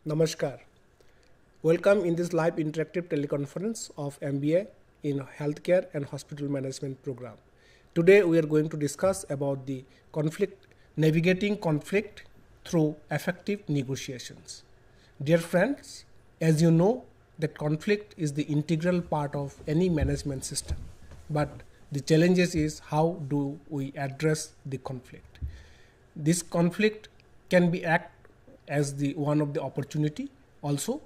Namaskar. Welcome in this live interactive teleconference of MBA in Healthcare and Hospital Management program. Today we are going to discuss about the navigating conflict through effective negotiations. Dear friends, as you know that conflict is the integral part of any management system, but the challenges is how do we address the conflict. This conflict can be act as the one of the opportunity also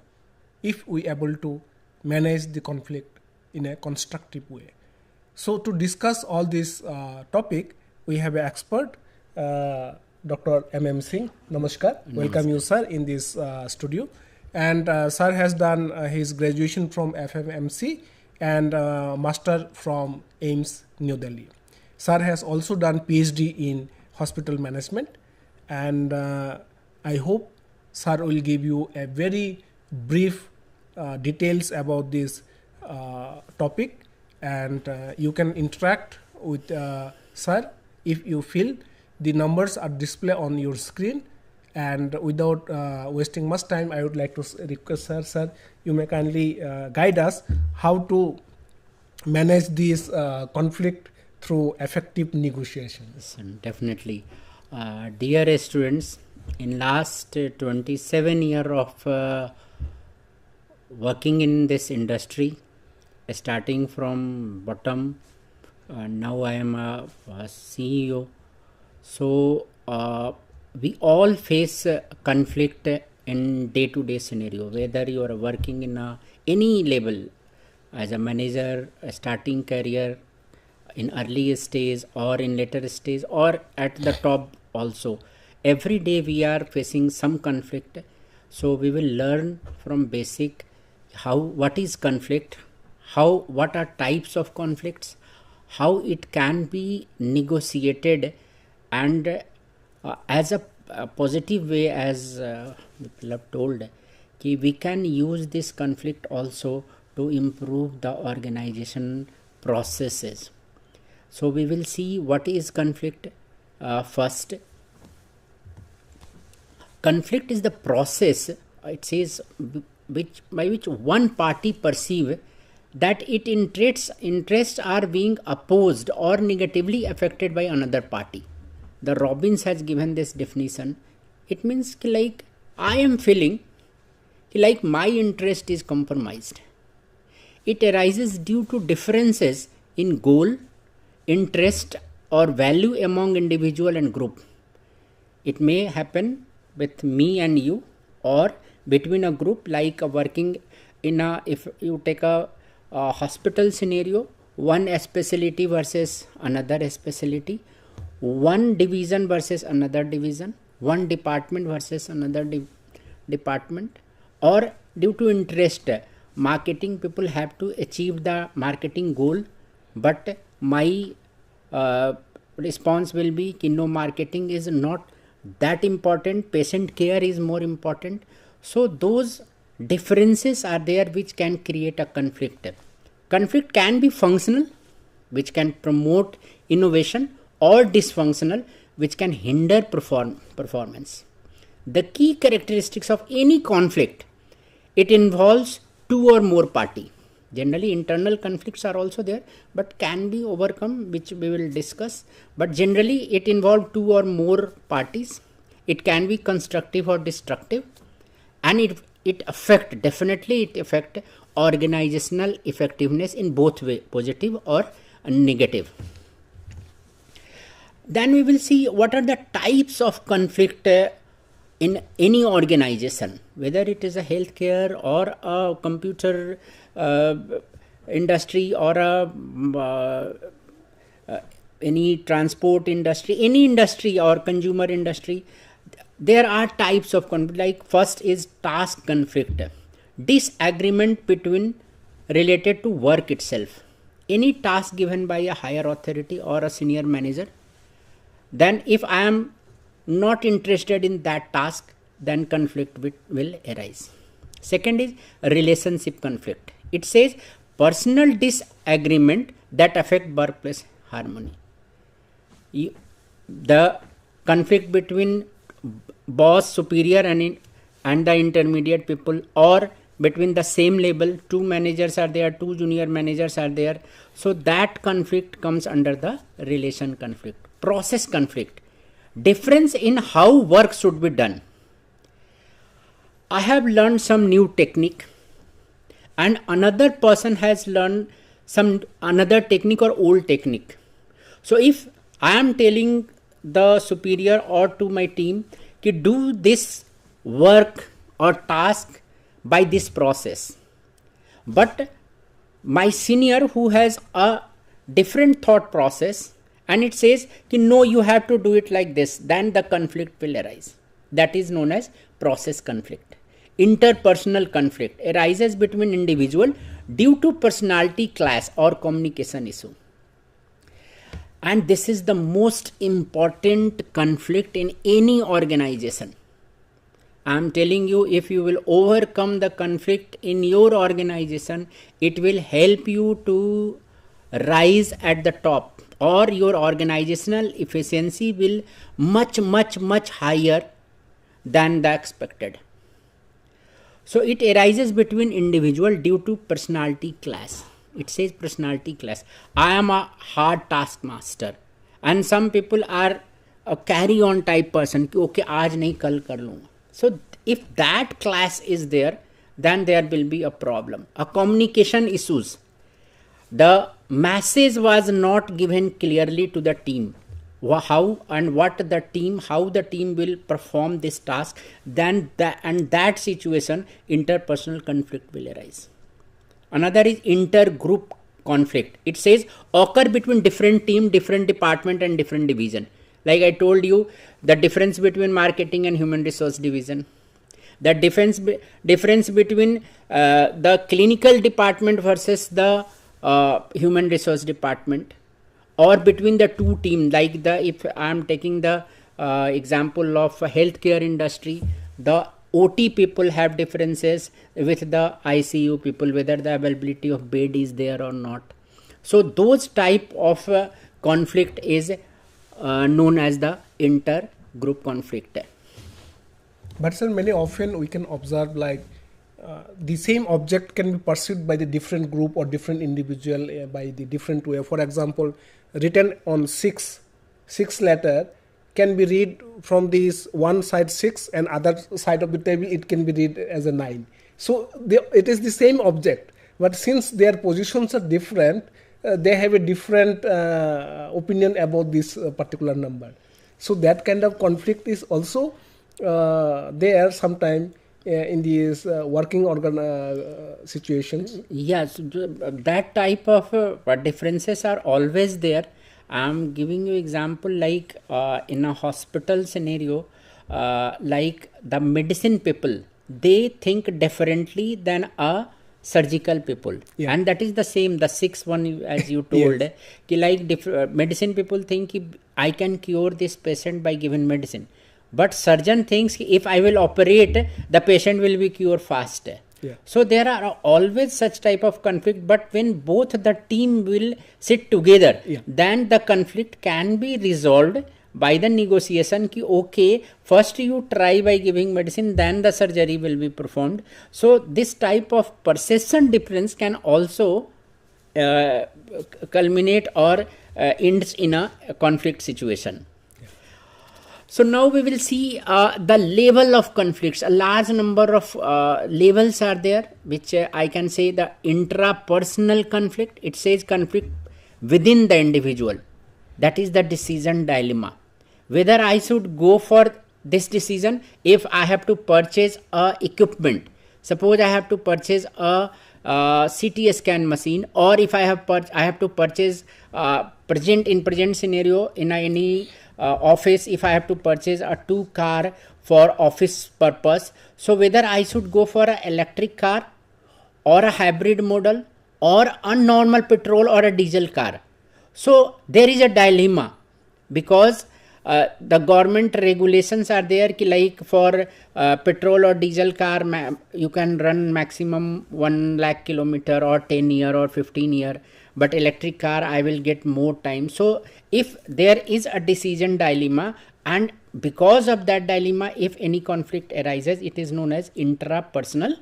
if we able to manage the conflict in a constructive way. So to discuss all this topic, we have an expert, Dr. Singh. Namaskar. Welcome you, sir, in this studio. And sir has done his graduation from FMMC and master from AIMS, New Delhi. Sir has also done PhD in hospital management, and I hope sir will give you a very brief details about this topic, and you can interact with sir if you feel. The numbers are displayed on your screen, and without wasting much time, I would like to request sir, you may kindly guide us how to manage this conflict through effective negotiations. Definitely. Dear students, in last 27 years of working in this industry, starting from bottom, now I am a CEO. So we all face conflict in day-to-day scenario, whether you are working in any level as a manager, a starting career, in early stage or in later stage or at the top also. Every day we are facing some conflict. So we will learn from basic what is conflict, what are types of conflicts, how it can be negotiated, and as a positive way, as Biplab told, we can use this conflict also to improve the organization processes. So we will see what is conflict first. Conflict is the process, it says, by which one party perceive that its interests are being opposed or negatively affected by another party. The Robbins has given this definition. It means like I am feeling like my interest is compromised. It arises due to differences in goal, interest or value among individual and group. It may happen with me and you, or between a group, like working in if you take a hospital scenario, one specialty versus another specialty, one division versus another division, one department versus another department, or due to interest, marketing people have to achieve the marketing goal, but my response will be no, marketing is not that important, patient care is more important. So those differences are there which can create a conflict. Conflict can be functional, which can promote innovation, or dysfunctional, which can hinder performance. The key characteristics of any conflict, it involves two or more party. Generally internal conflicts are also there, but can be overcome, which we will discuss. But generally it involves two or more parties. It can be constructive or destructive, and it affect organizational effectiveness in both way, positive or negative. Then we will see what are the types of conflict in any organization, whether it is a healthcare or a computer industry or any transport industry, any industry or consumer industry. There are types of conflict. Like first is task conflict, disagreement related to work itself. Any task given by a higher authority or a senior manager, then if I am not interested in that task, then conflict will arise. Second is relationship conflict. It says personal disagreement that affect workplace harmony. The conflict between boss, superior and and the intermediate people, or between the same label, 2 managers are there, 2 junior managers are there. So that conflict comes under the relation conflict. Process conflict, difference in how work should be done. I have learned some new technique and another person has learned some another technique or old technique. So if I am telling the superior or to my team to do this work or task by this process, but my senior who has a different thought process and it says no, you have to do it like this, then the conflict will arise. That is known as process conflict. Interpersonal conflict arises between individual due to personality clash or communication issue. And this is the most important conflict in any organization. I am telling you, if you will overcome the conflict in your organization, it will help you to rise at the top, or your organizational efficiency will much higher than the expected. So it arises between individual due to personality clash. It says personality clash. I am a hard taskmaster and some people are a carry on type person. Okay, aaj nahi kal kar lunga. So if that clash is there, then there will be a problem. A communication issues. The message was not given clearly to the team. How and what the team, how the team will perform this task, then that situation, interpersonal conflict will arise. Another is intergroup conflict. It says occur between different team, different department and different division. Like I told you, the difference between marketing and human resource division, the difference between the clinical department versus the human resource department, or between the two teams. Like if I am taking the example of healthcare industry, the OT people have differences with the ICU people, whether the availability of bed is there or not. So those type of conflict is known as the intergroup conflict. But sir, many often we can observe like the same object can be perceived by the different group or different individual by the different way. For example, written on six letter can be read from this one side 6 and other side of the table it can be read as a 9. So it is the same object, but since their positions are different, they have a different opinion about this particular number. So that kind of conflict is also there sometime in these working situations. Yes, that type of differences are always there. I am giving you example like in a hospital scenario, like the medicine people, they think differently than a surgical people. Yeah. And that is the same, the 6th one as you told. Yes. Like medicine people think I can cure this patient by giving medicine. But surgeon thinks if I will operate, the patient will be cured faster. Yeah. So there are always such type of conflict, but when both the team will sit together, yeah, then the conflict can be resolved by the negotiation ki okay, first you try by giving medicine, then the surgery will be performed. So this type of perception difference can also culminate or ends in a conflict situation. So now we will see the level of conflicts. A large number of levels are there, which I can say the intrapersonal conflict. It says conflict within the individual. That is the decision dilemma. Whether I should go for this decision if I have to purchase equipment. Suppose I have to purchase a CT scan machine, or if I have to purchase present scenario in any office, if I have to purchase a 2 car for office purpose. So whether I should go for an electric car or a hybrid model or a normal petrol or a diesel car. So there is a dilemma because the government regulations are there like for petrol or diesel car you can run maximum 1 lakh kilometer or 10 year or 15 year, but electric car I will get more time. So if there is a decision dilemma and because of that dilemma, if any conflict arises, it is known as intrapersonal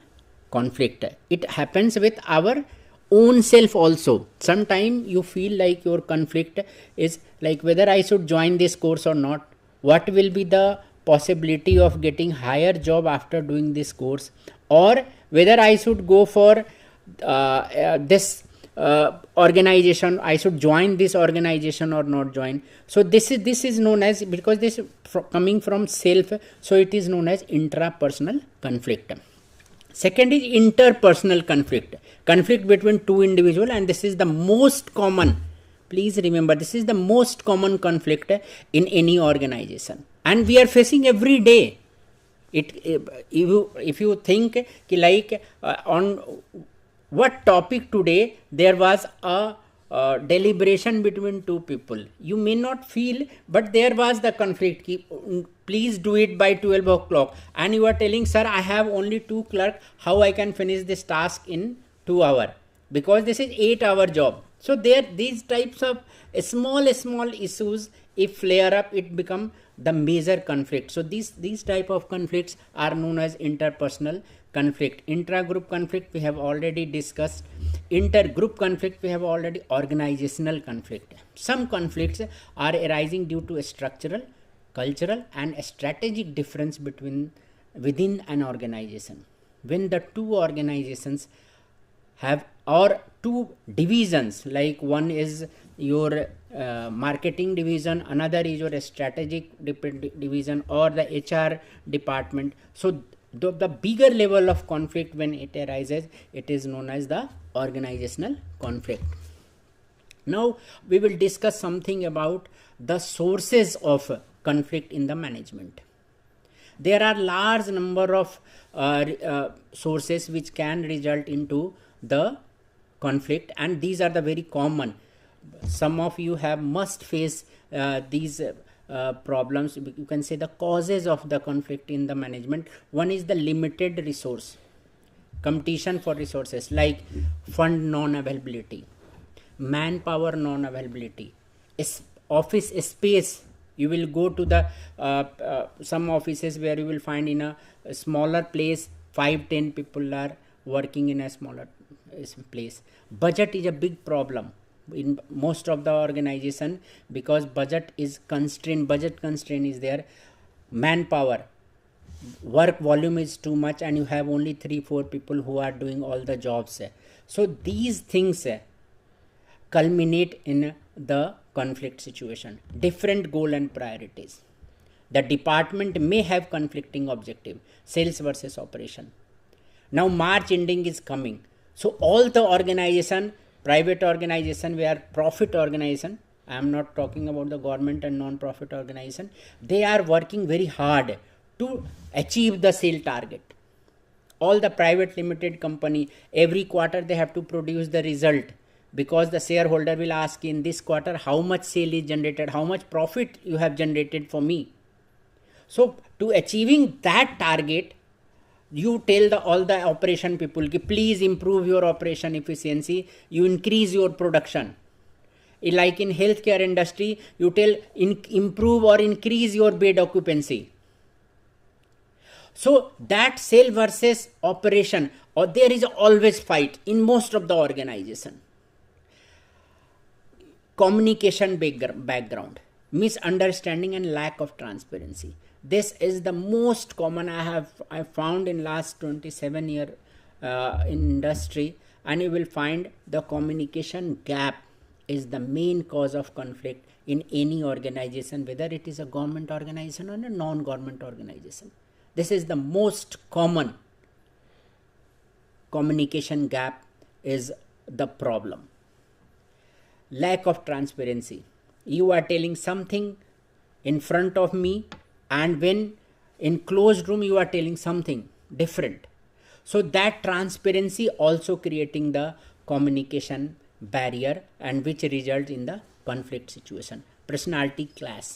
conflict. It happens with our own self also. Sometimes you feel like your conflict is like whether I should join this course or not, what will be the possibility of getting higher job after doing this course, or whether I should go for this organization, I should join this organization or not join. So this is known as, because this is coming from self, so it is known as intrapersonal conflict. Second is interpersonal conflict between two individuals, and this is the most common. Please remember, this is the most common conflict in any organization, and we are facing every day. If you think like on what topic today there was a deliberation between two people, you may not feel, but there was the conflict. Please do it by 12 o'clock, and you are telling, sir, I have only 2 clerks, how I can finish this task in 2 hours, because this is 8-hour job. So these types of small issues, if flare up, it become the major conflict. So these type of conflicts are known as interpersonal conflict. Intra-group conflict we have already discussed. Inter-group conflict we have already. Organizational conflict. Some conflicts are arising due to a structural, cultural and a strategic difference within an organization. When the two organizations have, or two divisions, like one is your marketing division, another is your strategic division, or the HR department. So the bigger level of conflict, when it arises, it is known as the organizational conflict. Now we will discuss something about the sources of conflict in the management. There are large number of sources which can result into the conflict, and these are the very common. Some of you must face these problems. You can say the causes of the conflict in the management. One is the limited resource, competition for resources, like fund non-availability, manpower non-availability, office space. You will go to the some offices where you will find in a smaller place 5-10 people are working in a smaller place. Budget is a big problem in most of the organization, because budget is constrained. Budget constraint is there. Manpower, work volume is too much, and you have only 3-4 people who are doing all the jobs. So these things culminate in the conflict situation. Different goal and priorities. The department may have conflicting objective, sales versus operation. Now March ending is coming, so all the organization, private organization, where profit organization, I am not talking about the government and non-profit organization, they are working very hard to achieve the sale target. All the private limited company, every quarter they have to produce the result, because the shareholder will ask in this quarter how much sale is generated, how much profit you have generated for me. So to achieving that target, you tell all the operation people, please improve your operation efficiency, you increase your production. Like in healthcare industry, you tell improve or increase your bed occupancy. So that sale versus operation, or there is always fight in most of the organization. Communication background, misunderstanding and lack of transparency. This is the most common I found in last 27 year in industry, and you will find the communication gap is the main cause of conflict in any organization, whether it is a government organization or a non-government organization. This is the most common. Communication gap is the problem. Lack of transparency. You are telling something in front of me, and when in closed room you are telling something different. So that transparency also creating the communication barrier, and which results in the conflict situation. Personality clash.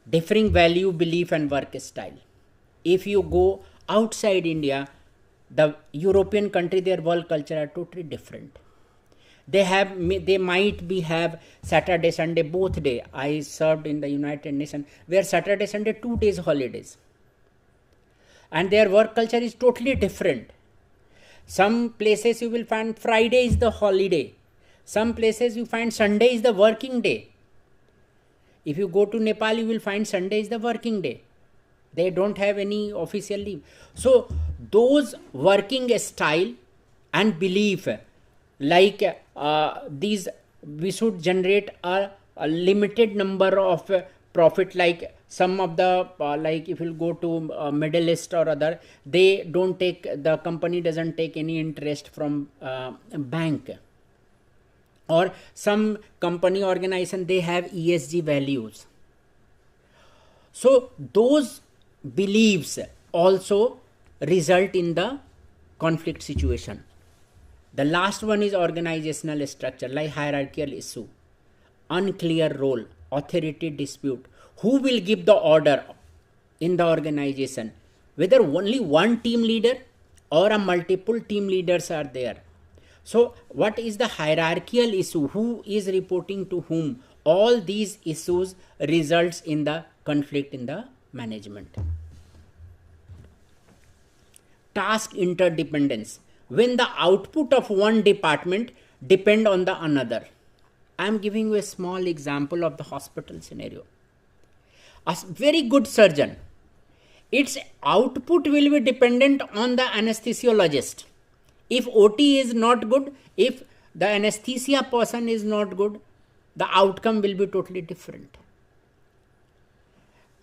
Differing value, belief and work style. If you go outside India, the European country, their work culture are totally different. They might be have Saturday, Sunday, both day. I served in the United Nations where Saturday, Sunday, 2 days holidays. And their work culture is totally different. Some places you will find Friday is the holiday. Some places you find Sunday is the working day. If you go to Nepal, you will find Sunday is the working day. They don't have any official leave. So those working style and belief, like these, we should generate a limited number of profit, like some of the like if you go to Middle East or other, they don't take, the company doesn't take any interest from bank, or some company organization, they have ESG values. So those beliefs also result in the conflict situation. The last one is organizational structure, like hierarchical issue, unclear role, authority dispute. Who will give the order in the organization? Whether only one team leader or a multiple team leaders are there. So what is the hierarchical issue? Who is reporting to whom? All these issues results in the conflict in the management. Task interdependence. When the output of one department depend on the another. I am giving you a small example of the hospital scenario. A very good surgeon, its output will be dependent on the anesthesiologist. If OT is not good, if the anesthesia person is not good, the outcome will be totally different.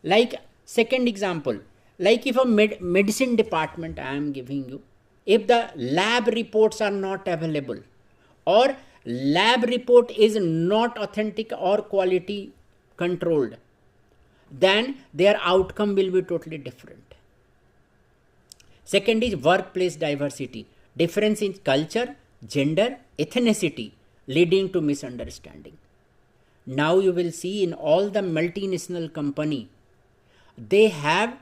Like second example, like if a medicine department I am giving you, if the lab reports are not available, or lab report is not authentic or quality controlled, then their outcome will be totally different. Second is workplace diversity. Difference in culture, gender, ethnicity leading to misunderstanding. Now you will see in all the multinational company, they have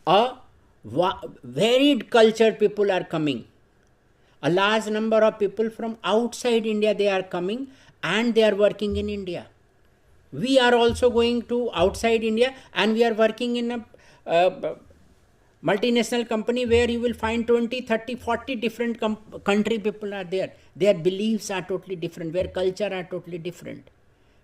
a varied culture, people are coming. A large number of people from outside India, they are coming and they are working in India. We are also going to outside India and we are working in a multinational company where you will find 20, 30, 40 different country people are there. Their beliefs are totally different, their culture are totally different.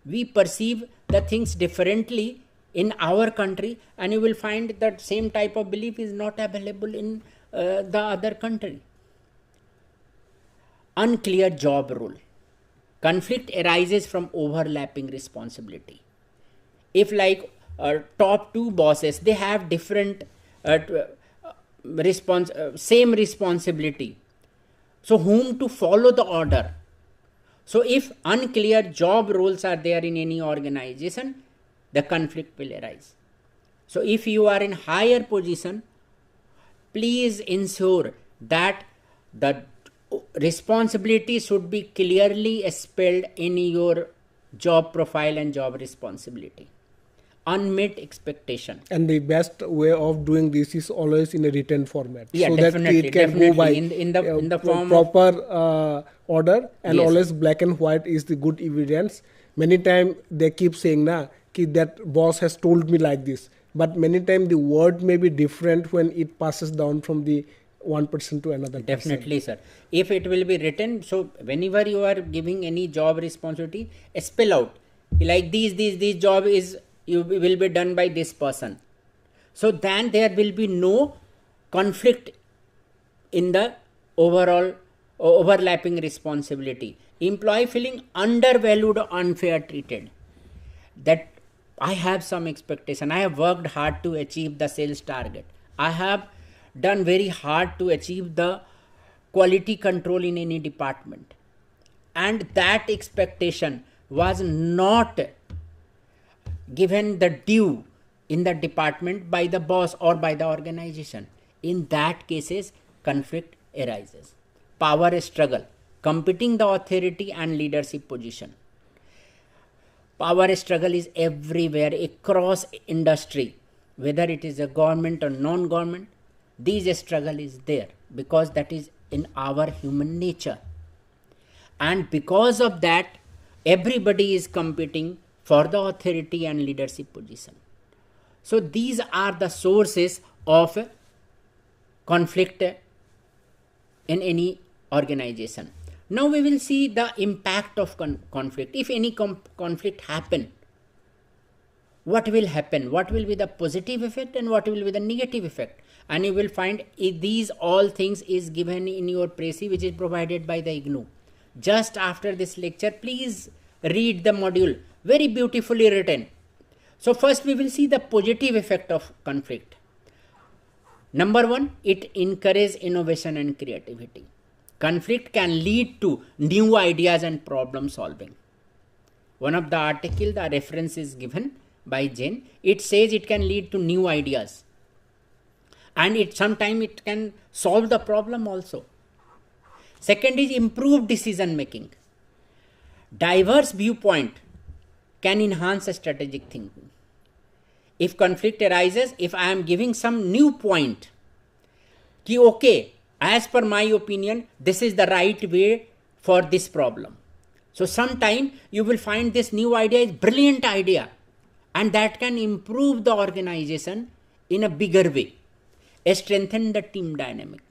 We perceive the things differently in our country, and you will find that same type of belief is not available in the other country. Unclear job role. Conflict arises from overlapping responsibility. If like top two bosses, they have different same responsibility. So whom to follow the order? So if unclear job roles are there in any organization, the conflict will arise. So if you are in higher position, please ensure that the responsibility should be clearly spelled in your job profile and job responsibility. Unmet expectation. And the best way of doing this is always in a written format. Yeah, so definitely, that it can definitely. go by in the form proper order, and yes, always black and white is the good evidence. Many times they keep saying that boss has told me like this, but many times the word may be different when it passes down from the one person to another. Definitely, sir. If it will be written, so whenever you are giving any job responsibility, spell out like these job is you will be done by this person. So then there will be no conflict in the overall overlapping responsibility. Employee feeling undervalued or unfair treated. That I have some expectation. I have worked hard to achieve the sales target. I have done very hard to achieve the quality control in any department. And that expectation was not given the due in the department by the boss or by the organization. In that cases, conflict arises. Power struggle, competing the authority and leadership position. Power struggle is everywhere across industry, whether it is a government or non-government. This struggle is there because that is in our human nature. And because of that, everybody is competing for the authority and leadership position. So these are the sources of conflict in any organization. Now we will see the impact of conflict. If any conflict happen, what will happen? What will be the positive effect and what will be the negative effect? And you will find these all things is given in your précis, which is provided by the IGNOU. Just after this lecture, please read the module, very beautifully written. So first we will see the positive effect of conflict. Number one, it encourages innovation and creativity. Conflict can lead to new ideas and problem solving. One of the article, the reference is given by Jane. It says it can lead to new ideas. And sometimes it can solve the problem also. Second is improved decision making. Diverse viewpoint can enhance strategic thinking. If conflict arises, if I am giving some new point, ki okay, as per my opinion, this is the right way for this problem. So sometime you will find this new idea is brilliant idea, and that can improve the organization in a bigger way. Strengthen the team dynamic.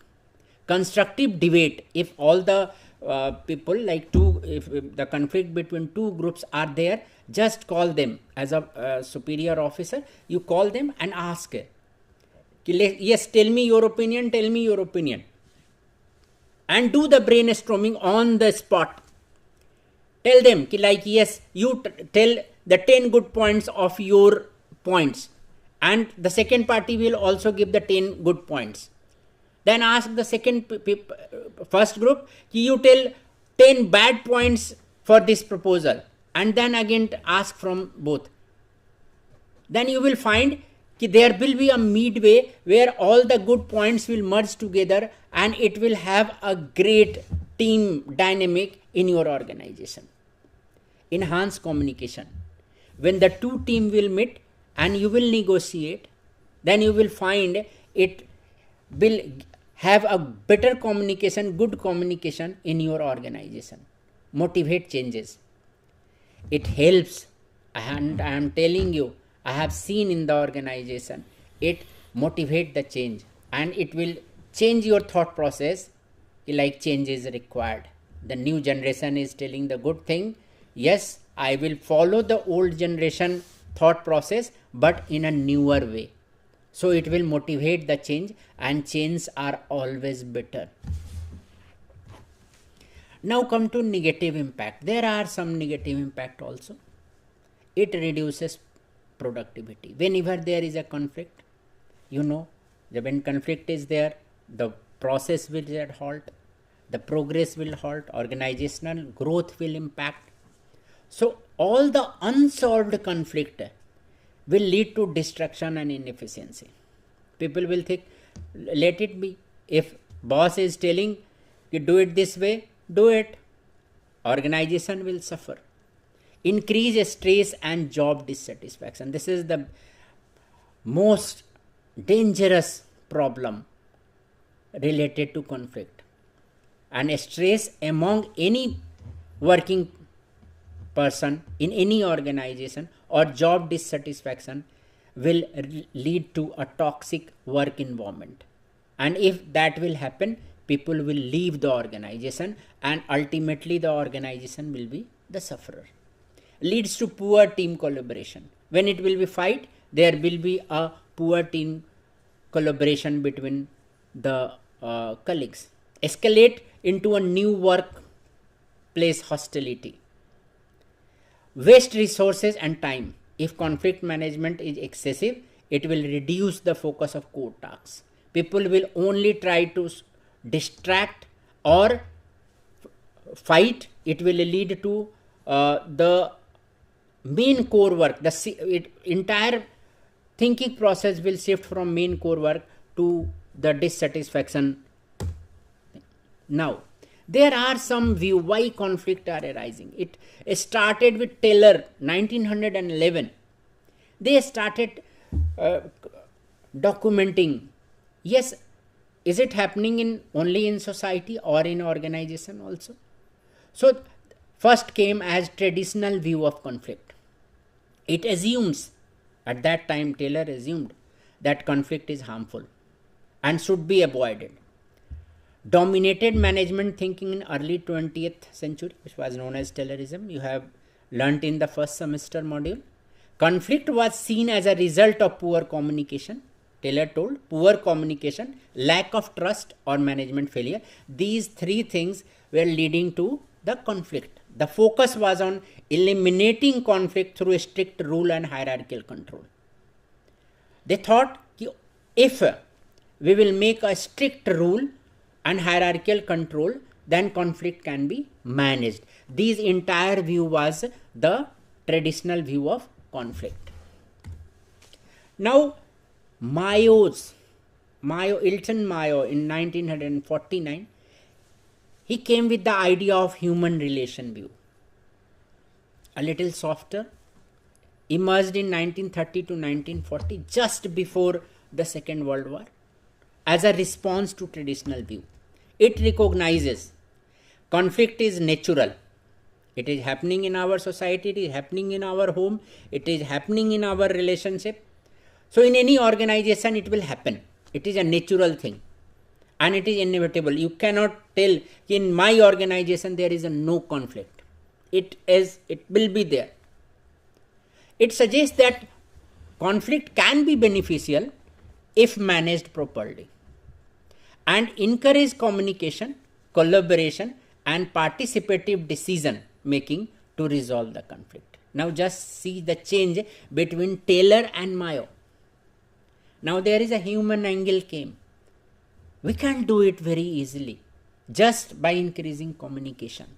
Constructive debate. If all the people if the conflict between two groups are there, just call them as a superior officer. You call them and ask, yes, tell me your opinion, and do the brainstorming on the spot. Tell them yes, you tell the 10 good points of your points, and the second party will also give the 10 good points. Then ask the first group, you tell 10 bad points for this proposal, and then again ask from both. Then you will find there will be a midway where all the good points will merge together, and it will have a great team dynamic in your organization. Enhance communication. When the two teams will meet and you will negotiate, then you will find it will have a better communication, good communication in your organization. Motivate changes. It helps, and I am telling you, I have seen in the organization, it motivate the change, and it will change your thought process. Like change is required. The new generation is telling the good thing. Yes, I will follow the old generation thought process, but in a newer way. So it will motivate the change, and changes are always better. Now come to negative impact. There are some negative impact also. It reduces productivity. Whenever there is a conflict, when conflict is there, the process will get halt, the progress will halt, organizational growth will impact. So all the unsolved conflict will lead to destruction and inefficiency. People will think, let it be. If boss is telling you do it this way, do it. Organization will suffer. Increase stress and job dissatisfaction. This is the most dangerous problem related to conflict. And stress among any working person in any organization or job dissatisfaction will lead to a toxic work environment. And if that will happen, people will leave the organization, and ultimately the organization will be the sufferer. Leads to poor team collaboration. When it will be fight, there will be a poor team collaboration between the colleagues. Escalate into a new workplace hostility. Waste resources and time. If conflict management is excessive, it will reduce the focus of core tasks. People will only try to distract or fight. It will lead to the main core work. Entire thinking process will shift from main core work to the dissatisfaction. Now, there are some view why conflict are arising. It started with Taylor, 1911. They started documenting. Yes, is it happening only in society or in organization also? So first came as traditional view of conflict. It assumes, at that time Taylor assumed, that conflict is harmful and should be avoided. Dominated management thinking in early 20th century, which was known as Taylorism, you have learnt in the first semester module. Conflict was seen as a result of poor communication. Taylor told, poor communication, lack of trust, or management failure. These three things were leading to the conflict. The focus was on eliminating conflict through a strict rule and hierarchical control. They thought, if we will make a strict rule and hierarchical control, then conflict can be managed. This entire view was the traditional view of conflict. Now, Ilton Mayo in 1949, he came with the idea of human relation view. A little softer, emerged in 1930 to 1940, just before the Second World War, as a response to traditional view. It recognizes conflict is natural. It is happening in our society, it is happening in our home, it is happening in our relationship. So in any organization it will happen. It is a natural thing and it is inevitable. You cannot tell in my organization there is a no conflict. It will be there. It suggests that conflict can be beneficial if managed properly, and encourage communication, collaboration, and participative decision making to resolve the conflict. Now just see the change between Taylor and Mayo. Now there is a human angle came. We can do it very easily just by increasing communication,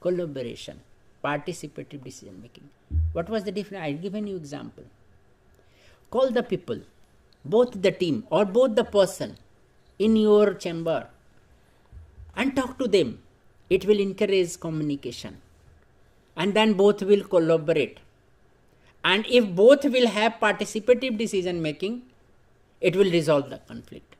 collaboration, participative decision making. What was the difference? I've given you example. Call the people, both the team or both the person in your chamber, and talk to them. It will encourage communication, and then both will collaborate. And if both will have participative decision making, it will resolve the conflict.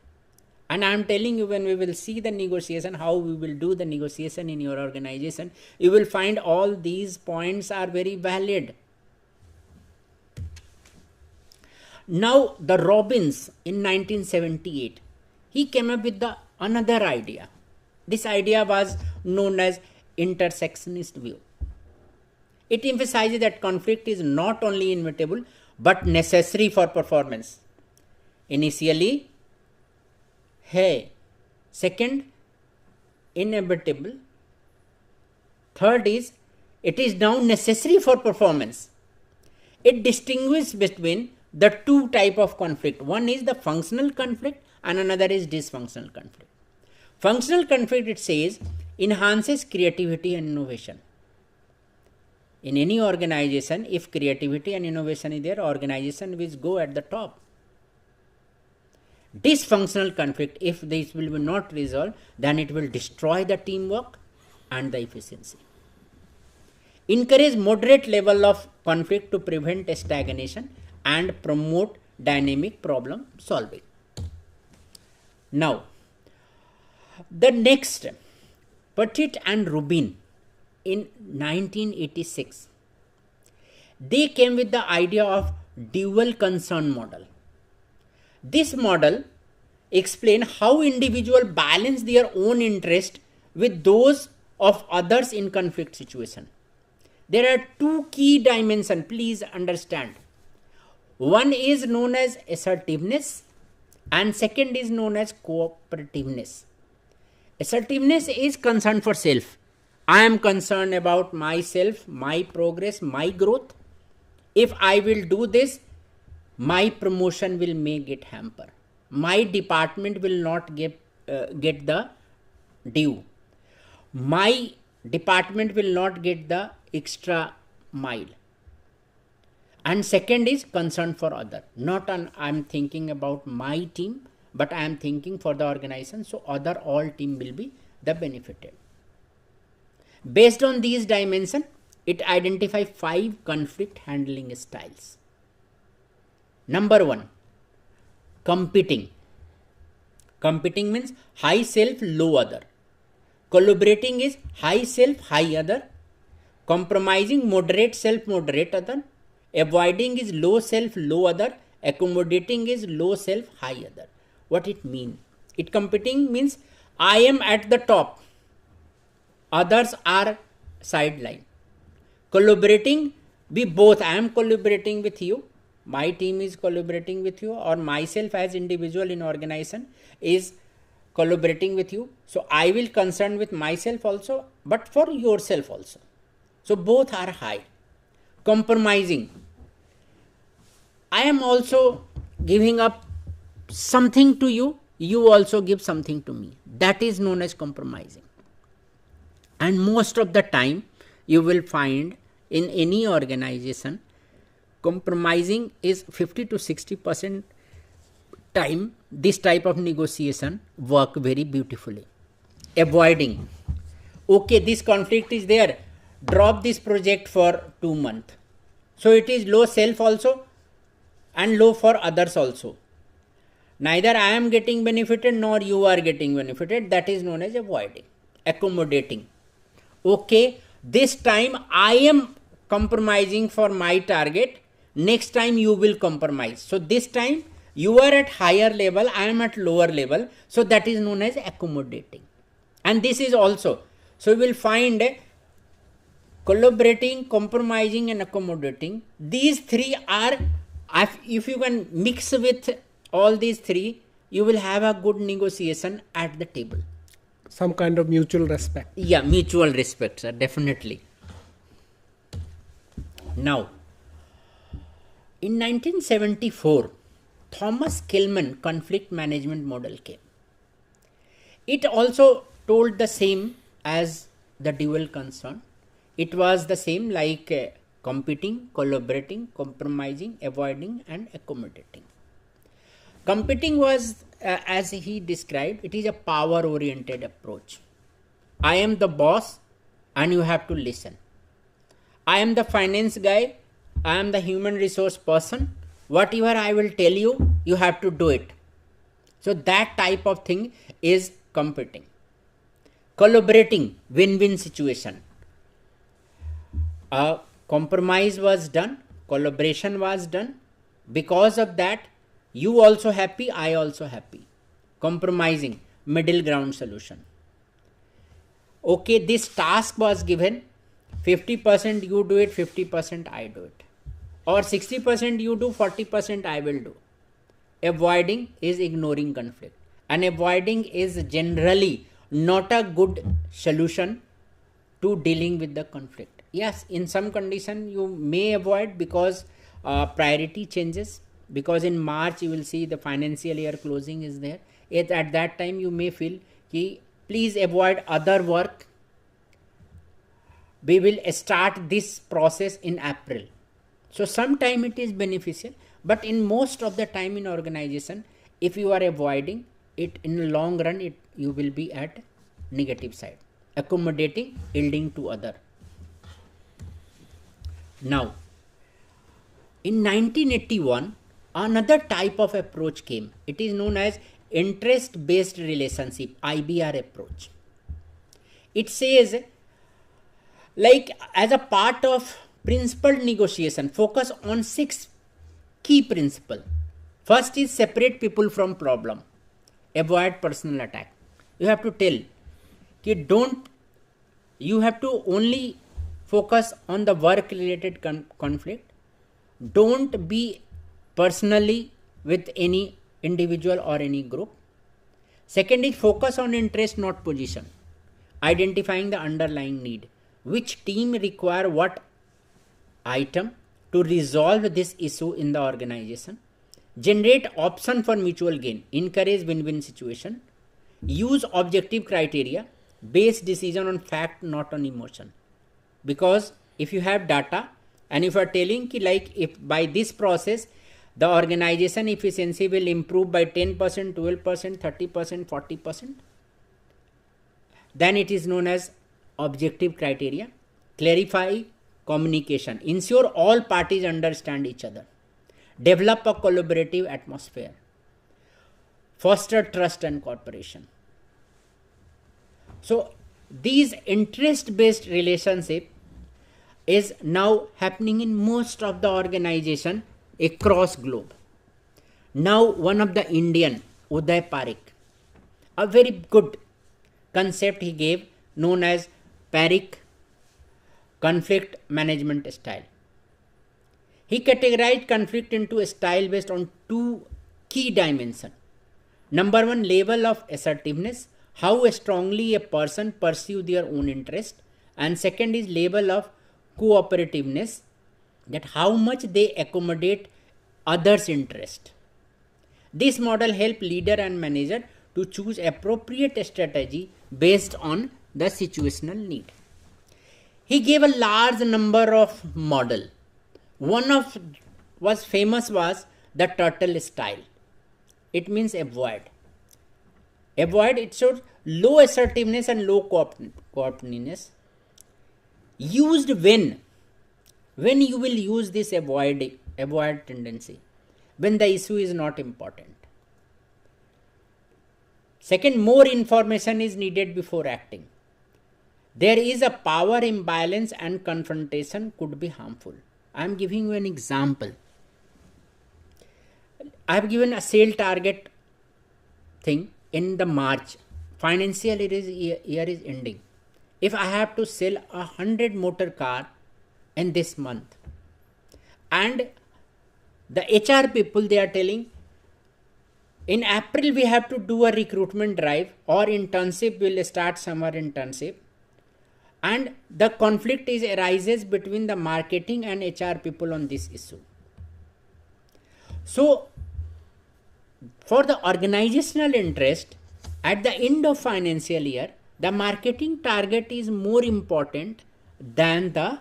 And I am telling you, when we will see the negotiation, how we will do the negotiation in your organization, you will find all these points are very valid. Now the Robbins in 1978, he came up with another idea. This idea was known as intersectionist view. It emphasizes that conflict is not only inevitable but necessary for performance. Initially, second, inevitable. Third is, it is now necessary for performance. It distinguishes between the two types of conflict. One is the functional conflict and another is dysfunctional conflict. Functional conflict, it says, enhances creativity and innovation. In any organization, if creativity and innovation is there, organization will go at the top. Dysfunctional conflict, if this will be not resolved, then it will destroy the teamwork and the efficiency. Encourage moderate level of conflict to prevent stagnation and promote dynamic problem solving. Now, the next, Petit and Rubin in 1986, they came with the idea of dual concern model. This model explains how individuals balance their own interest with those of others in conflict situation. There are two key dimensions, please understand. One is known as assertiveness and second is known as cooperativeness. Assertiveness is concern for self. I am concerned about myself, my progress, my growth. If I will do this, my promotion will make it hamper. My department will not get the due. My department will not get the extra mile. And second is concern for other. Not I'm thinking about my team, but I am thinking for the organization, so all team will be the benefited. Based on these dimensions, it identifies 5 conflict handling styles. Number 1, competing. Competing means high self, low other. Collaborating is high self, high other. Compromising, moderate self, moderate other. Avoiding is low self, low other. Accommodating is low self, high other. What it mean? It competing means I am at the top, others are sideline. Collaborating, we both, I am collaborating with you, my team is collaborating with you, or myself as individual in organization is collaborating with you. So I will concern with myself also, but for yourself also. So both are high. Compromising, I am also giving up something to you, you also give something to me. That is known as compromising. And most of the time you will find in any organization, compromising is 50 to 60% time. This type of negotiation work very beautifully. Avoiding, okay, this conflict is there, drop this project for 2 months. So it is low self also and low for others also. Neither I am getting benefited nor you are getting benefited. That is known as avoiding. Accommodating, okay, this time I am compromising for my target, next time you will compromise. So this time you are at higher level, I am at lower level. So that is known as accommodating. And this is also, so you will find collaborating, compromising and accommodating. These three are, if you can mix with all these three, you will have a good negotiation at the table. Some kind of mutual respect. Yeah, mutual respect, sir, definitely. Now, in 1974, Thomas Kilman conflict management model came. It also told the same as the dual concern. It was the same like competing, collaborating, compromising, avoiding and accommodating. Competing was, as he described, it is a power oriented approach. I am the boss and you have to listen. I am the finance guy, I am the human resource person. Whatever I will tell you, you have to do it. So that type of thing is competing. Collaborating, win-win situation. A compromise was done, collaboration was done. Because of that, you also happy, I also happy. Compromising, middle ground solution. Okay, this task was given, 50% you do it, 50% I do it. Or 60% you do, 40% I will do. Avoiding is ignoring conflict. And avoiding is generally not a good solution to dealing with the conflict. Yes, in some condition you may avoid because priority changes. Because in March you will see the financial year closing is there. At that time you may feel ki please avoid other work. We will start this process in April. So sometime it is beneficial, but in most of the time in organization, if you are avoiding it in the long run, you will be at negative side. Accommodating, yielding to other. Now, in 1981, another type of approach came. It is known as interest-based relationship, IBR approach. It says, like as a part of principled negotiation, focus on 6 key principles. First is separate people from problem. Avoid personal attack. You have to tell, you have to only focus on the work related conflict. Don't be personally with any individual or any group. Second is focus on interest, not position. Identifying the underlying need. Which team require what item to resolve this issue in the organization. Generate option for mutual gain. Encourage win-win situation. Use objective criteria. Base decision on fact, not on emotion. Because if you have data and if you are telling ki like if by this process the organization efficiency will improve by 10%, 12%, 30%, 40%, then it is known as objective criteria. Clarify communication. Ensure all parties understand each other. Develop a collaborative atmosphere. Foster trust and cooperation. So these interest-based relationship is now happening in most of the organization across globe. Now, one of the Indian, Uday Parikh, a very good concept he gave known as Parikh conflict management style. He categorized conflict into a style based on two key dimensions. Number one, level of assertiveness, how strongly a person pursues their own interest. And second is level of cooperativeness, that how much they accommodate others' interest. This model helps leader and manager to choose appropriate strategy based on the situational need. He gave a large number of model. One of was famous was the turtle style. It means avoid. Avoid, it shows low assertiveness and low cooperativeness. Used when you will use this avoid tendency, when the issue is not important. Second, more information is needed before acting. There is a power imbalance and confrontation could be harmful. I am giving you an example. I have given a sale target thing in the March. Financial year is ending. If I have to sell 100 motor car in this month, and the HR people, they are telling in April we have to do a recruitment drive or internship, will start summer internship, and the conflict arises between the marketing and HR people on this issue. So for the organizational interest, at the end of financial year, the marketing target is more important than the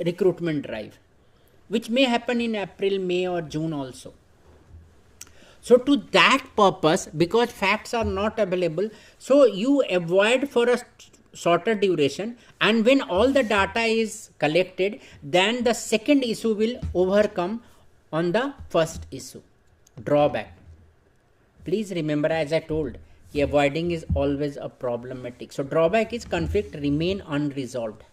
recruitment drive, which may happen in April, May or June also. So to that purpose, because facts are not available, so you avoid for a shorter duration, and when all the data is collected, then the second issue will overcome on the first issue. Drawback. Please remember, as I told, avoiding is always a problematic. So drawback is conflict remain unresolved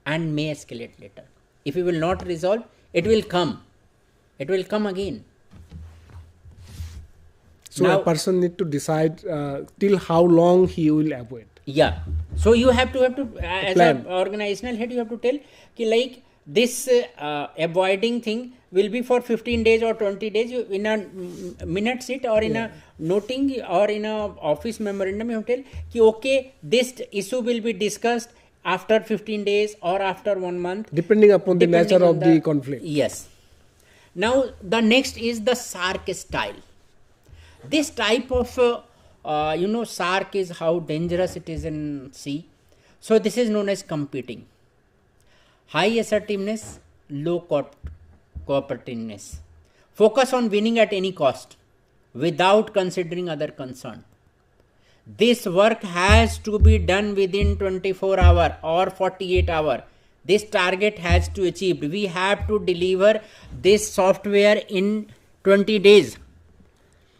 and may escalate later. If you will not resolve, it will come. It will come again. So now, a person need to decide till how long he will avoid. Yeah. So you have to as an organizational head, you have to tell ki like this avoiding thing will be for 15 days or 20 days. You, in a minute sheet or in a noting or in a office memorandum, you have to tell ki okay, this issue will be discussed after 15 days or after 1 month. Depending upon the nature of the conflict. Yes. Now the next is the SARC style. This type of SARC is how dangerous it is in sea. So this is known as competing. High assertiveness, low cooperativeness. Focus on winning at any cost without considering other concern. This work has to be done within 24 hours or 48 hours. This target has to achieve. We have to deliver this software in 20 days.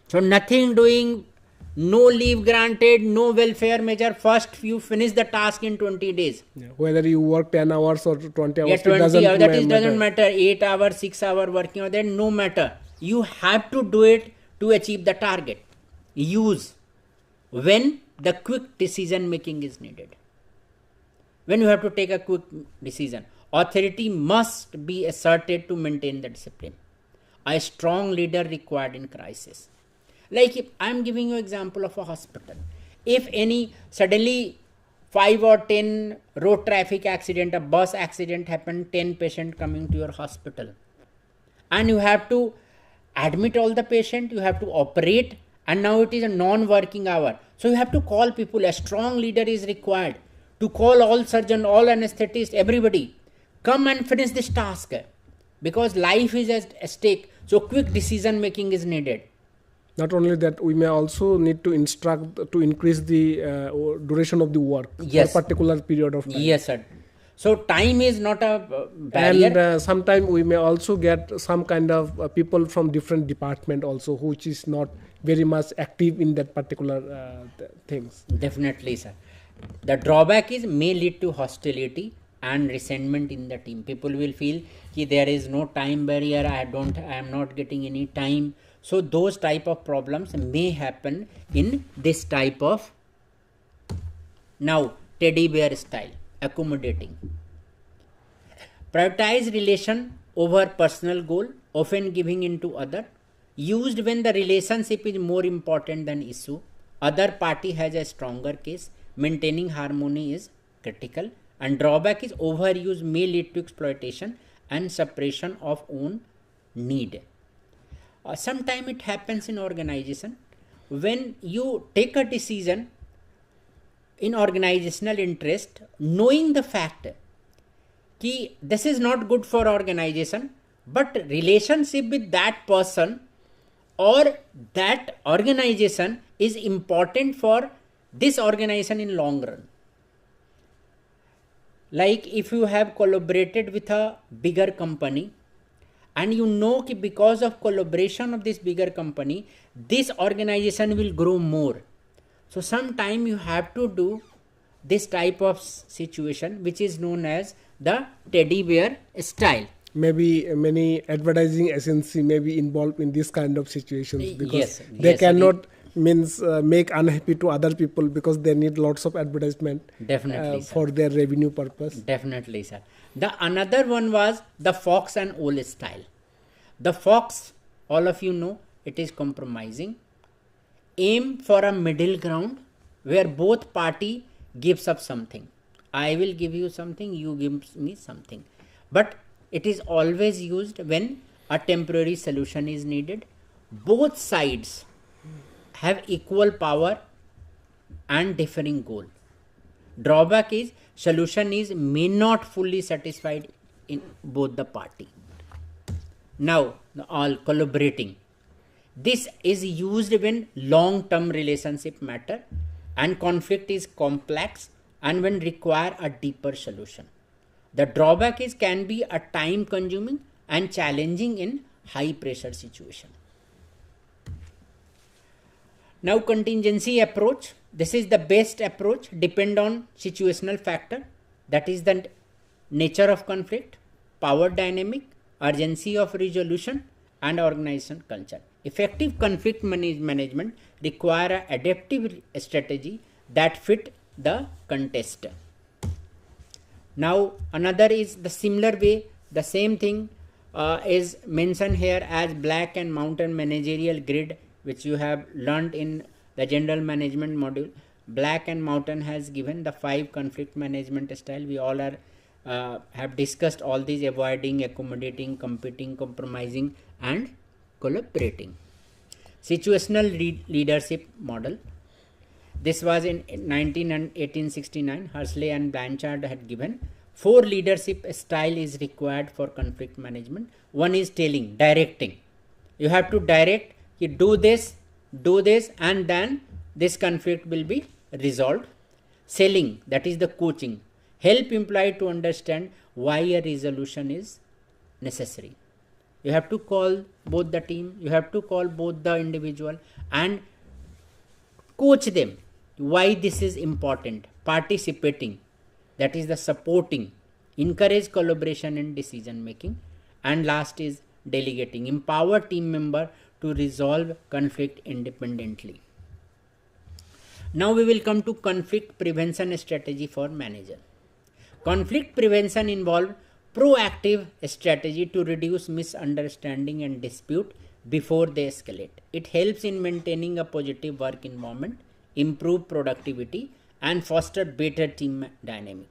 So nothing doing, no leave granted, no welfare measure. First you finish the task in 20 days. Yeah. Whether you work 10 hours or 20 hours, yeah, 20 hours, doesn't matter. 8 hours, 6 hours working on that, no matter. You have to do it to achieve the target. Use when the quick decision making is needed. When you have to take a quick decision. Authority must be asserted to maintain the discipline. A strong leader required in crisis. Like if I am giving you example of a hospital. If any suddenly 5 or 10 road traffic accident, a bus accident happened, 10 patient coming to your hospital. And you have to admit all the patient, you have to operate, and now it is a non-working hour. So you have to call people. A strong leader is required to call all surgeon, all anesthetists, everybody. Come and finish this task. Because life is at stake. So quick decision making is needed. Not only that, we may also need to instruct to increase the duration of the work for a particular period of time. Yes, sir. So time is not a barrier. And sometimes we may also get some kind of people from different department also, which is not very much active in that particular things. Definitely, sir. The drawback is may lead to hostility and resentment in the team. People will feel that there is no time barrier, I am not getting any time. So those type of problems may happen in this type of. Now, teddy bear style, accommodating. Prioritize relation over personal goal, often giving in to other. Used when the relationship is more important than issue. Other party has a stronger case. Maintaining harmony is critical. And drawback is overuse may lead to exploitation and suppression of own need. Sometimes it happens in organization when you take a decision in organizational interest, knowing the fact that this is not good for organization, but relationship with that person or that organization is important for this organization in long run. Like if you have collaborated with a bigger company and you know that because of collaboration of this bigger company, this organization will grow more. So sometime you have to do this type of situation, which is known as the teddy bear style. Maybe many advertising agency may be involved in this kind of situations because they yes, cannot make unhappy to other people because they need lots of advertisement. Definitely, for their revenue purpose. Definitely, sir. The another one was the fox and owl style. The fox, all of you know, it is compromising. Aim for a middle ground where both party gives up something. I will give you something, you give me something. But it is always used when a temporary solution is needed. Both sides have equal power and differing goal. Drawback is solution is may not fully satisfied in both the party. Now, all collaborating. This is used when long-term relationship matter and conflict is complex and when require a deeper solution. The drawback is can be a time consuming and challenging in high pressure situation. Now, contingency approach. This is the best approach, depend on situational factor, that is the nature of conflict, power dynamic, urgency of resolution and organization culture. Effective conflict management require an adaptive strategy that fit the context. Now, another is the similar way, the same thing is mentioned here as black and mountain managerial grid, which you have learned in the general management module. Black and mountain has given the 5 conflict management style. We all are have discussed all these: avoiding, accommodating, competing, compromising and collaborating. Situational leadership model. This was in 1869. Hersley and Blanchard had given 4 leadership style is required for conflict management. One is telling, directing. You have to direct, you do this, and then this conflict will be resolved. Selling, that is the coaching. Help employee to understand why a resolution is necessary. You have to call both the team, you have to call both the individual and coach them why this is important. Participating, that is the supporting. Encourage collaboration in decision making. And last is delegating. Empower team member to resolve conflict independently. Now we will come to conflict prevention strategy for manager. Conflict prevention involves proactive strategy to reduce misunderstanding and dispute before they escalate. It helps in maintaining a positive work environment, improve productivity and foster better team dynamic.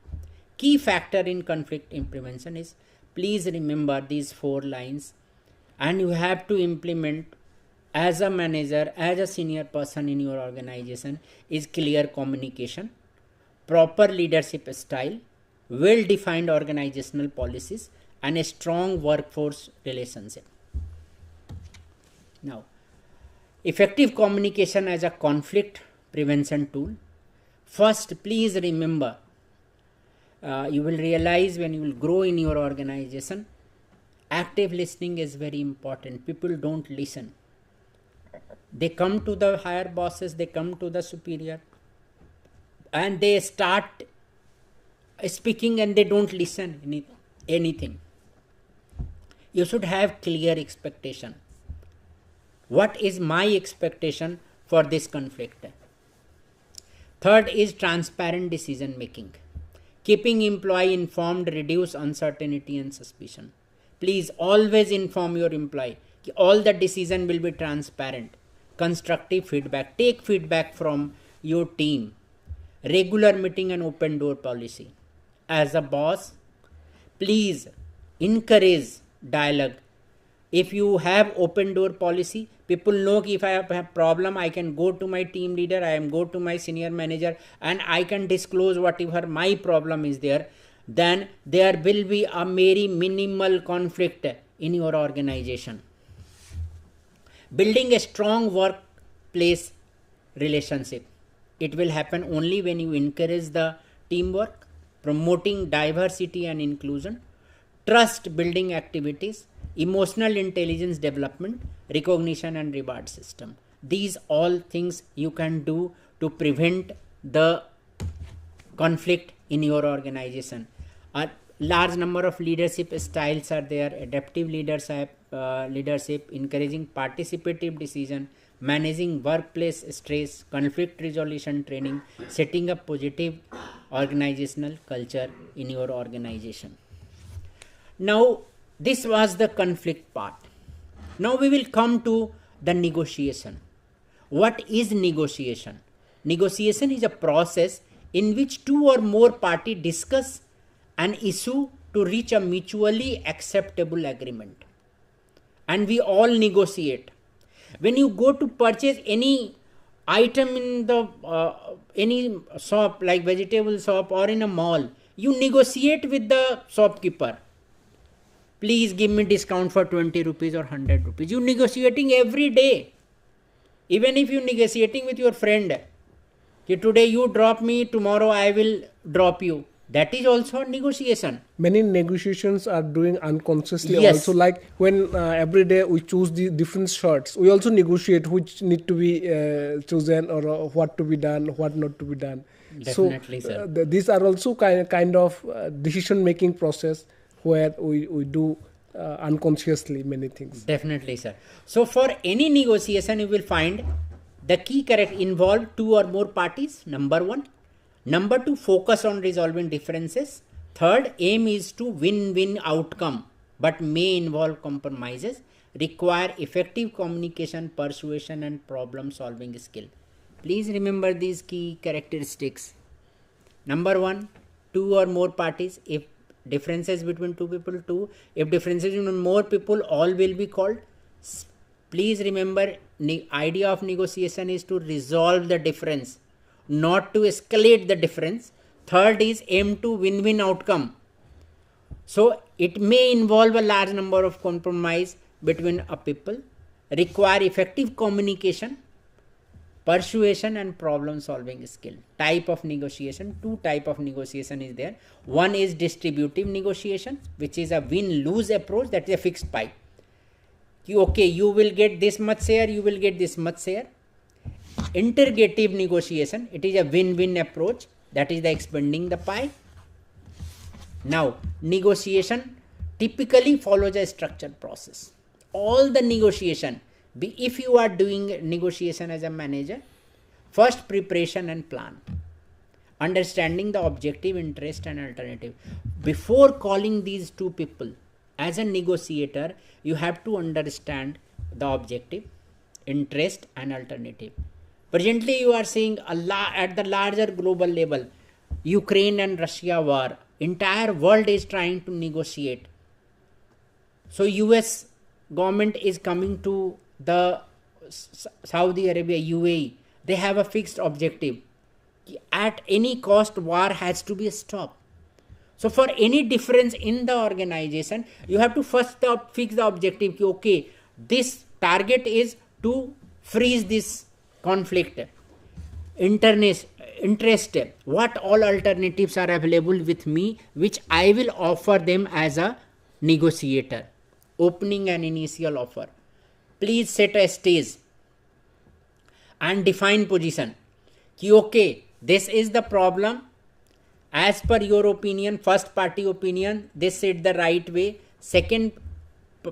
Key factor in conflict prevention is, please remember these 4 lines and you have to implement as a manager, as a senior person in your organization, is clear communication, proper leadership style, well-defined organizational policies and a strong workforce relationship. Now, effective communication as a conflict prevention tool. First, please remember, you will realize when you will grow in your organization, active listening is very important. People don't listen. They come to the higher bosses, they come to the superior, and they start speaking and they don't listen anything. You should have clear expectation. What is my expectation for this conflict? Third is transparent decision making. Keeping employee informed reduce uncertainty and suspicion. Please always inform your employee. All the decision will be transparent. Constructive feedback. Take feedback from your team. Regular meeting and open door policy. As a boss, please encourage dialogue. If you have open door policy, people know if I have a problem, I can go to my team leader, I am go to my senior manager, and I can disclose whatever my problem is there. Then there will be a very minimal conflict in your organization. Building a strong workplace relationship. It will happen only when you encourage the teamwork, promoting diversity and inclusion, trust building activities, emotional intelligence development, recognition and reward system. These all things you can do to prevent the conflict in your organization. A large number of leadership styles are there. Adaptive leadership, encouraging participative decision, managing workplace stress, conflict resolution training, setting up positive organizational culture in your organization. Now, this was the conflict part. Now we will come to the negotiation. What is negotiation? Negotiation is a process in which two or more parties discuss an issue to reach a mutually acceptable agreement. And we all negotiate. When you go to purchase any item in the any shop like vegetable shop or in a mall, you negotiate with the shopkeeper. Please give me discount for 20 rupees or 100 rupees. You negotiating every day. Even if you negotiating with your friend, today you drop me, tomorrow I will drop you. That is also a negotiation. Many negotiations are doing unconsciously. Yes. Also, like when every day we choose the different shirts, we also negotiate which need to be chosen or what to be done, what not to be done. Definitely, so, sir. These are also kind of decision making process where we do unconsciously many things. Definitely, sir. So for any negotiation, you will find the key character involve two or more parties, number one. Number two, focus on resolving differences. Third, aim is to win-win outcome, but may involve compromises, require effective communication, persuasion and problem solving skill. Please remember these key characteristics. Number one, two or more parties. If differences between two people, two. If differences between more people, all will be called. Please remember, the idea of negotiation is to resolve the difference, not to escalate the difference. Third is aim to win-win outcome. So it may involve a large number of compromise between a people, require effective communication, persuasion and problem solving skill. Type of negotiation, two type of negotiation is there. One is distributive negotiation, which is a win-lose approach, that is a fixed pie. Okay, you will get this much share, you will get this much share. Integrative negotiation, it is a win-win approach, that is the expanding the pie. Now, negotiation typically follows a structured process. All the negotiation, if you are doing negotiation as a manager, first preparation and plan. Understanding the objective, interest and alternative. Before calling these two people, as a negotiator, you have to understand the objective, interest and alternative. Presently, you are seeing at the larger global level, Ukraine and Russia war, entire world is trying to negotiate. So US government is coming to the Saudi Arabia, UAE, they have a fixed objective. At any cost, war has to be stopped. So for any difference in the organization, you have to first fix the objective. Okay, this target is to freeze this conflict. Interest, what all alternatives are available with me, which I will offer them as a negotiator. Opening an initial offer. Please set a stage and define position. Okay, this is the problem. As per your opinion, first party opinion, this is the right way. Second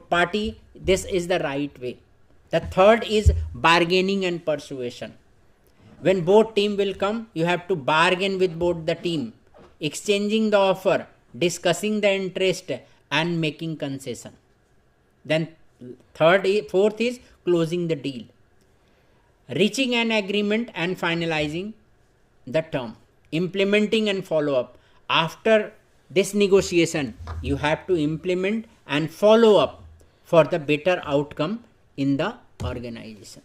party, this is the right way. The third is bargaining and persuasion. When both team will come, you have to bargain with both the team, exchanging the offer, discussing the interest and making concession. Then fourth is closing the deal, reaching an agreement and finalizing the term, implementing and follow up. After this negotiation, you have to implement and follow up for the better outcome in the organization.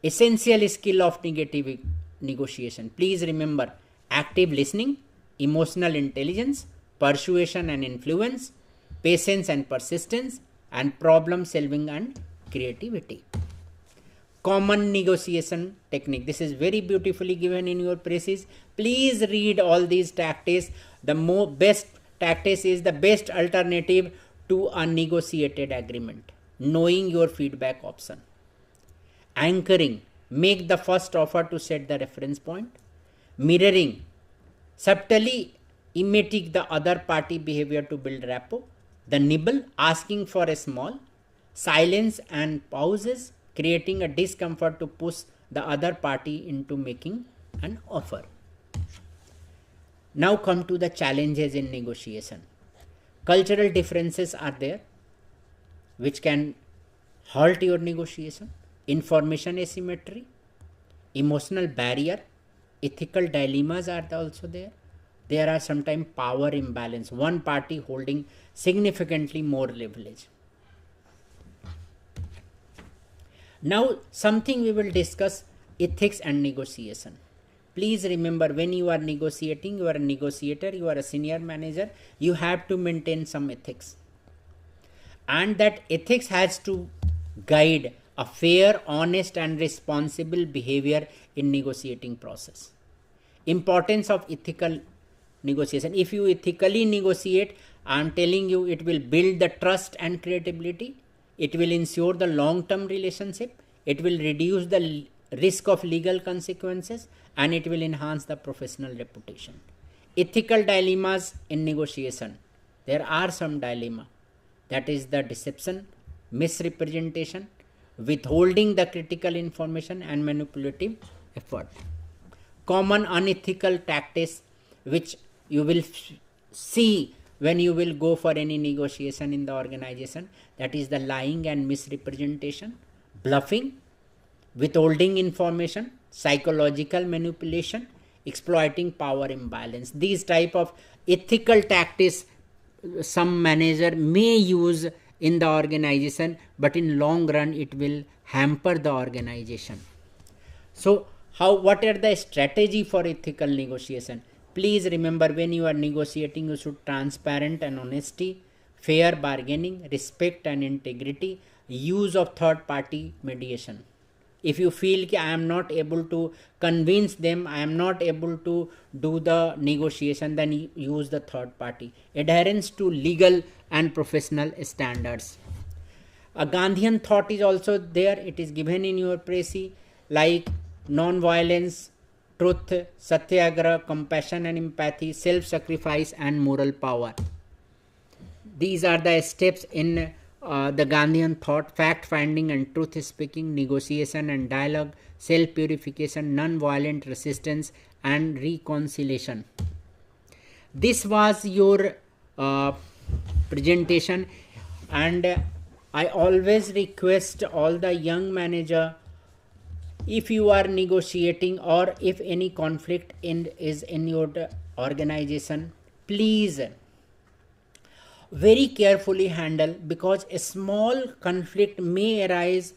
Essential skill of negative negotiation. Please remember: active listening, emotional intelligence, persuasion and influence, patience and persistence, and problem solving and creativity. Common negotiation technique. This is very beautifully given in your precis. Please read all these tactics. The best tactics is the best alternative to a negotiated agreement. Knowing your feedback option. Anchoring. Make the first offer to set the reference point. Mirroring. Subtly imitate the other party behavior to build rapport. The nibble. Asking for a small. Silence and pauses, creating a discomfort to push the other party into making an offer. Now come to the challenges in negotiation. Cultural differences are there which can halt your negotiation. Information asymmetry, emotional barrier, ethical dilemmas are also there. There are sometimes power imbalance, one party holding significantly more leverage. Now something we will discuss: ethics and negotiation. Please remember, when you are negotiating, you are a negotiator, you are a senior manager, you have to maintain some ethics. And that ethics has to guide a fair, honest and responsible behavior in negotiating process. Importance of ethical negotiation. If you ethically negotiate, I am telling you, it will build the trust and credibility. It will ensure the long-term relationship. It will reduce the risk of legal consequences, and it will enhance the professional reputation. Ethical dilemmas in negotiation. There are some dilemma. That is the deception, misrepresentation, withholding the critical information and manipulative effort. Common unethical tactics which you will see when you will go for any negotiation in the organization, that is the lying and misrepresentation, bluffing, withholding information, psychological manipulation, exploiting power imbalance. These type of ethical tactics some manager may use in the organization, but in long run it will hamper the organization. So what are the strategy for ethical negotiation? Please remember, when you are negotiating, you should transparent and honesty, fair bargaining, respect and integrity, use of third party mediation. If you feel that I am not able to convince them, I am not able to do the negotiation, then use the third party. Adherence to legal and professional standards. A Gandhian thought is also there. It is given in your precis, like non-violence, truth, satyagraha, compassion and empathy, self-sacrifice and moral power. These are the steps in the Gandhian thought: fact-finding and truth-speaking, negotiation and dialogue, self-purification, non-violent resistance and reconciliation. This was your presentation, and I always request all the young manager, if you are negotiating or if any conflict is in your organization, please very carefully handle, because a small conflict may arise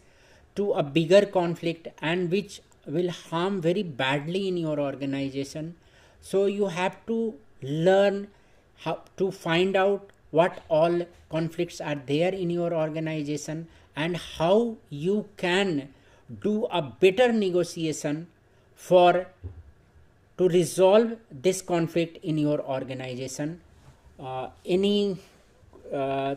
to a bigger conflict and which will harm very badly in your organization. So you have to learn how to find out what all conflicts are there in your organization and how you can do a better negotiation to resolve this conflict in your organization. Any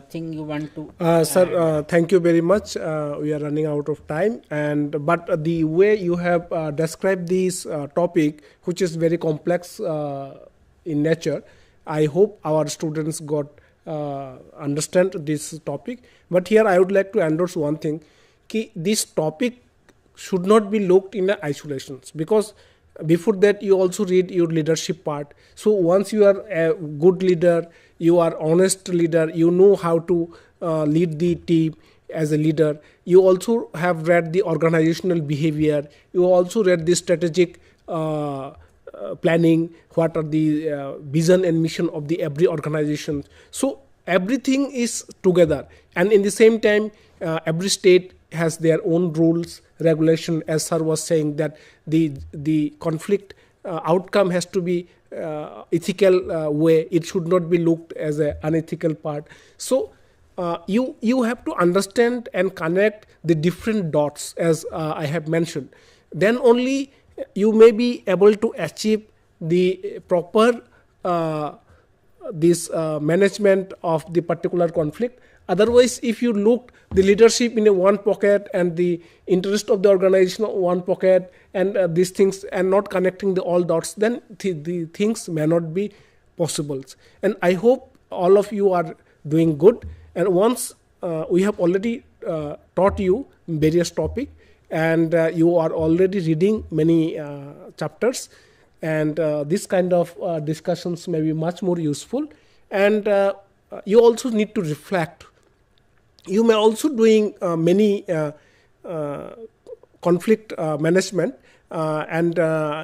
thing you want to Sir, thank you very much. We are running out of time, but the way you have described this topic, which is very complex in nature, I hope our students got understand this topic. But here I would like to endorse one thing: this topic should not be looked in isolations, because before that you also read your leadership part. So once you are a good leader, you are honest leader, you know how to lead the team as a leader. You also have read the organizational behavior, you also read the strategic planning, what are the vision and mission of the every organization. So everything is together, and in the same time every state has their own rules, regulation. As sir was saying, that the conflict outcome has to be ethical way. It should not be looked as an unethical part. So you have to understand and connect the different dots, as I have mentioned. Then only you may be able to achieve the proper this management of the particular conflict. Otherwise, if you look the leadership in a one pocket and the interest of the organization in one pocket, and these things, and not connecting the all dots, then the things may not be possible. And I hope all of you are doing good. And once we have already taught you various topics, and you are already reading many chapters, and this kind of discussions may be much more useful. And you also need to reflect. You may also doing many conflict management and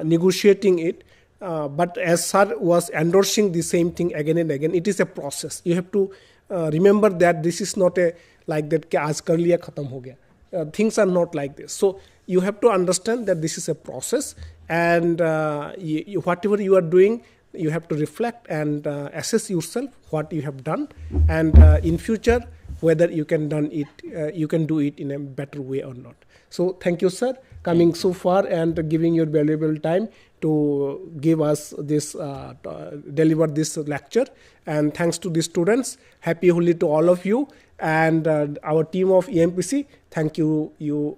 negotiating it, but as sir was endorsing the same thing again and again, it is a process. You have to remember that this is not a like that कि आज कर लिया खत्म हो गया. Things are not like this. So you have to understand that this is a process, and whatever you are doing, you have to reflect and assess yourself what you have done, and in future whether you can do it in a better way or not. So thank you, sir, coming so far and giving your valuable time to give us this deliver this lecture. And thanks to the students. Happy Holi to all of you, and our team of EMPC. Thank you.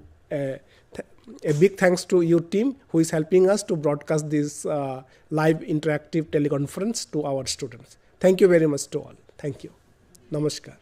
A big thanks to your team who is helping us to broadcast this live interactive teleconference to our students. Thank you very much to all. Thank you. Namaskar.